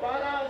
12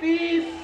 30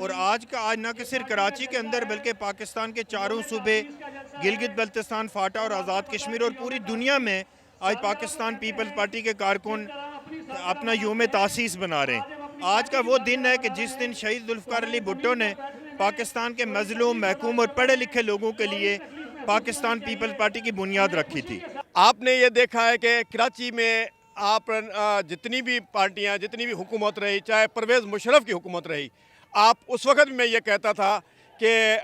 اور آج نہ کہ صرف کراچی کے اندر بلکہ پاکستان کے چاروں صوبے گلگت بلتستان، فاٹا اور آزاد کشمیر اور پوری دنیا میں آج پاکستان پیپلز پارٹی کے کارکن اپنا یوم تاسیس بنا رہے ہیں۔ آج کا وہ دن ہے کہ جس دن شہید ذوالفقار علی بھٹو نے پاکستان کے مظلوم، محکوم اور پڑھے لکھے لوگوں کے لیے پاکستان پیپلز پارٹی کی بنیاد رکھی تھی۔ آپ نے یہ دیکھا ہے کہ کراچی میں آپ جتنی بھی پارٹیاں، جتنی بھی حکومت رہی، چاہے پرویز مشرف کی حکومت رہی، آپ اس وقت میں یہ کہتا تھا کہ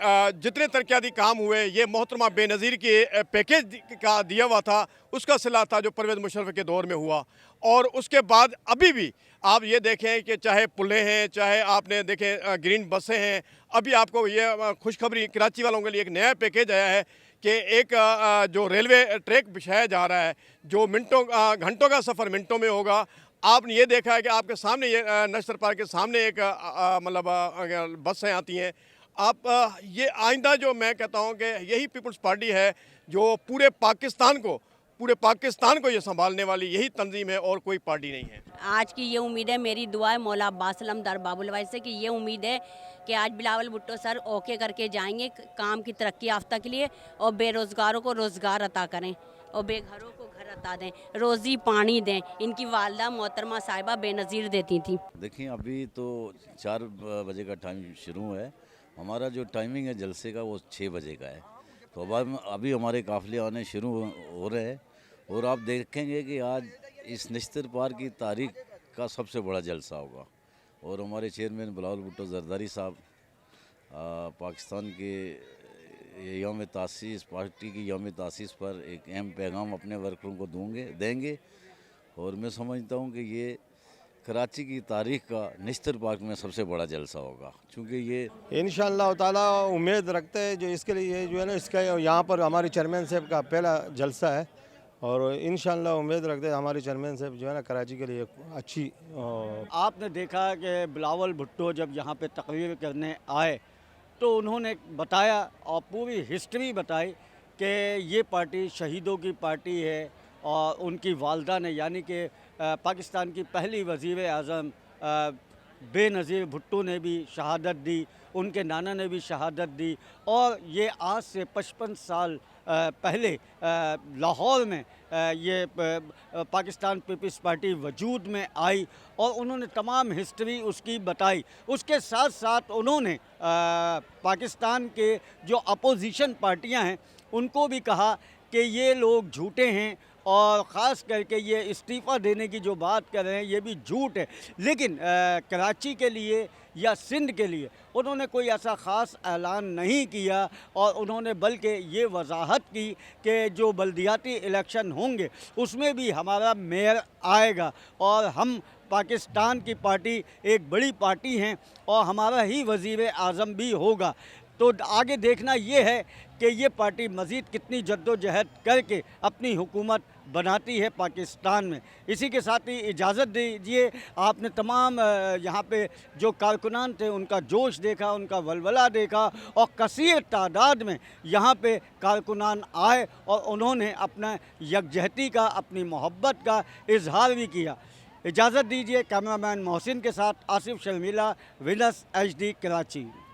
جتنے ترقیاتی کام ہوئے یہ محترمہ بے نظیر کی پیکیج کا دیا ہوا تھا، اس کا صلہ تھا جو پرویز مشرف کے دور میں ہوا۔ اور اس کے بعد ابھی بھی آپ یہ دیکھیں کہ چاہے پلے ہیں، چاہے آپ نے دیکھیں گرین بسیں ہیں، ابھی آپ کو یہ خوشخبری کراچی والوں کے لیے ایک نیا پیکیج آیا ہے کہ ایک جو ریلوے ٹریک بچھایا جا رہا ہے جو گھنٹوں کا سفر منٹوں میں ہوگا۔ آپ نے یہ دیکھا ہے کہ آپ کے سامنے یہ نشتر پارک کے سامنے ایک مطلب بسیں آتی ہیں۔ آپ یہ آئندہ جو میں کہتا ہوں کہ یہی پیپلز پارٹی ہے جو پورے پاکستان کو یہ سنبھالنے والی یہی تنظیم ہے اور کوئی پارٹی نہیں ہے۔ آج کی یہ امید ہے، میری دعا ہے مولا عباس علم در باب الوائز سے کہ یہ امید ہے کہ آج بلاول بھٹو سر اوکے کر کے جائیں گے کام کی ترقی یافتہ کے لیے، اور بے روزگاروں کو روزگار عطا کریں اور بے گھروں کو گھر عطا دیں، روزی پانی دیں۔ ان کی والدہ محترمہ صاحبہ بے نظیر دیتی تھیں۔ دیکھیں ابھی تو 4 بجے کا ٹائم شروع ہے، ہمارا جو ٹائمنگ ہے جلسے کا وہ 6 بجے کا ہے، تو ابھی ہمارے قافلے آنے شروع ہو رہے ہیں، اور آپ دیکھیں گے کہ آج اس نشتر پارک کی تاریخ کا سب سے بڑا جلسہ ہوگا، اور ہمارے چیئرمین بلاول بھٹو زرداری صاحب پاکستان کے یوم تاسیس، پارٹی کی یوم تاسیس پر ایک اہم پیغام اپنے ورکروں کو دیں گے، اور میں سمجھتا ہوں کہ یہ کراچی کی تاریخ کا نشتر پارک میں سب سے بڑا جلسہ ہوگا، چونکہ یہ انشاءاللہ تعالیٰ امید رکھتے ہیں جو اس کے لیے جو ہے نا اس کا یہاں پر ہمارے چیئرمین صاحب کا پہلا جلسہ ہے، اور انشاءاللہ امید رکھتے ہیں ہمارے چیئرمین صاحب جو ہے نا کراچی کے لیے اچھی آپ نے دیکھا کہ بلاول بھٹو جب یہاں پہ تقریر کرنے آئے تو انہوں نے بتایا اور پوری ہسٹری بتائی کہ یہ پارٹی شہیدوں کی پارٹی ہے، اور ان کی والدہ نے یعنی کہ پاکستان کی پہلی وزیر اعظم بے نظیر بھٹو نے بھی شہادت دی، ان کے نانا نے بھی شہادت دی، اور یہ آج سے 55 سال پہلے لاہور میں یہ پاکستان پیپلز پارٹی وجود میں آئی، اور انہوں نے تمام ہسٹری اس کی بتائی۔ اس کے ساتھ ساتھ انہوں نے پاکستان کے جو اپوزیشن پارٹیاں ہیں ان کو بھی کہا کہ یہ لوگ جھوٹے ہیں، اور خاص کر کے یہ استعفیٰ دینے کی جو بات کر رہے ہیں یہ بھی جھوٹ ہے، لیکن کراچی کے لیے یا سندھ کے لیے انہوں نے کوئی ایسا خاص اعلان نہیں کیا، اور انہوں نے بلکہ یہ وضاحت کی کہ جو بلدیاتی الیکشن ہوں گے اس میں بھی ہمارا میئر آئے گا، اور ہم پاکستان کی پارٹی ایک بڑی پارٹی ہیں اور ہمارا ہی وزیر اعظم بھی ہوگا۔ تو آگے دیکھنا یہ ہے کہ یہ پارٹی مزید کتنی جد و جہد کر کے اپنی حکومت بناتی ہے پاکستان میں۔ اسی کے ساتھ ہی اجازت دیجیے، آپ نے تمام یہاں پہ جو کارکنان تھے ان کا جوش دیکھا، ان کا ولولہ دیکھا، اور کثیر تعداد میں یہاں پہ کارکنان آئے اور انہوں نے اپنا یکجہتی کا، اپنی محبت کا اظہار بھی کیا۔ اجازت دیجیے، کیمرہ مین محسن کے ساتھ آصف شرمیلا، ونس HD کراچی۔